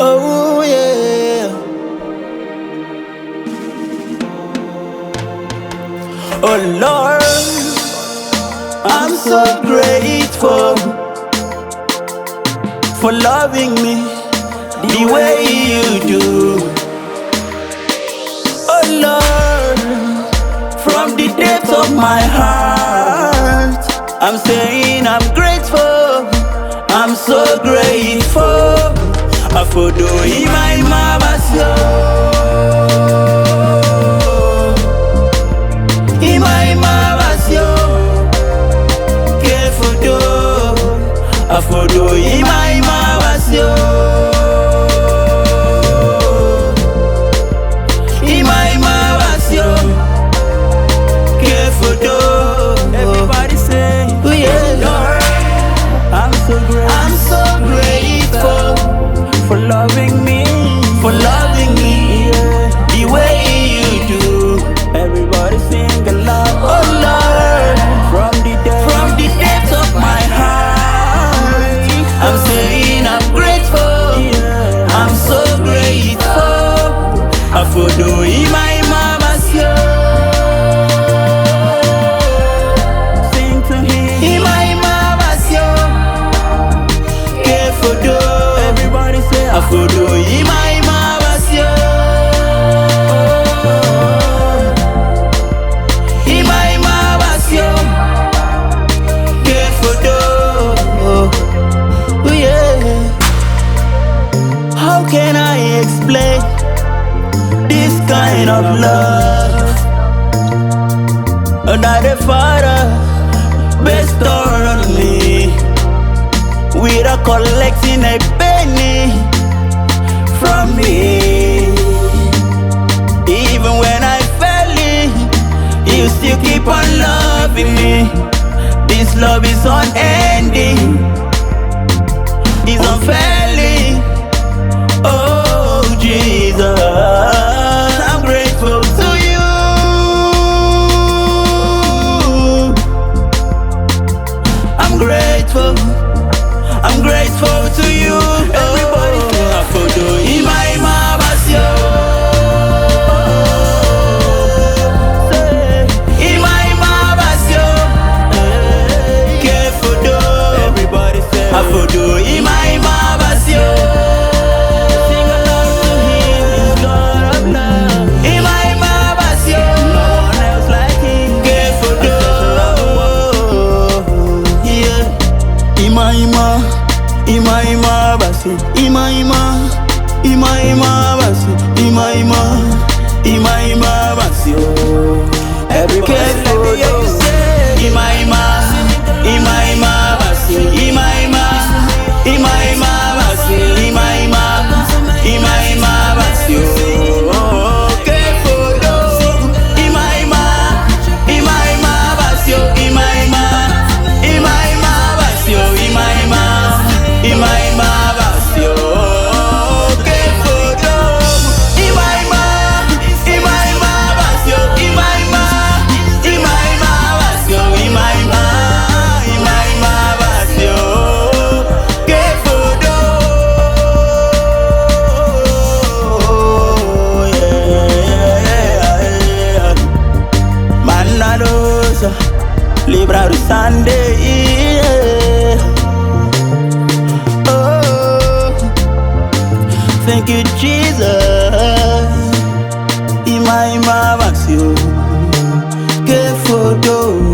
Oh yeah. Oh Lord, I'm so grateful for loving me the way you do. Oh Lord, from the depths of my heart, I'm saying I'm grateful. I'm so grateful. I for doing my mama's in my mama's careful do. I for doing my mama's in my mama's careful do. Everybody say, oh yeah, Lord, I'm so grateful for loving me, yeah, the way you do. Everybody sing aloud, oh Lord, from the depths of my heart, I'm saying I'm grateful, yeah. I'm so grateful. I for doing my mama's sing to him, in my mama's careful do. Everybody say I for doing my mama's in my mama's careful do. Oh yeah. How can I explain this kind of love that the Father bestowed on me without collecting a penny from me? Even when I fell in, you still keep on loving me. This love is unending, is unfailing. Oh Jesus, I'm grateful to you. I'm grateful to you. Everybody say I for doing my mama's in my mama's careful do. Everybody say I for doing my mama's sing along to him, he's God of love. In my mama's no one else like him. Careful do, yeah. Ima basi, ima basi, ima basi. Every careful do, ima basi, ima basi, ima basi. Oh, careful do, ima basi, ima basi, ima basio, que foto. Ima basio, ima basio, ima basio, que foto. Yeah. Manadosa, Libra Sunday. Yeah. Thank you, Jesus. In my mama's you, que photo.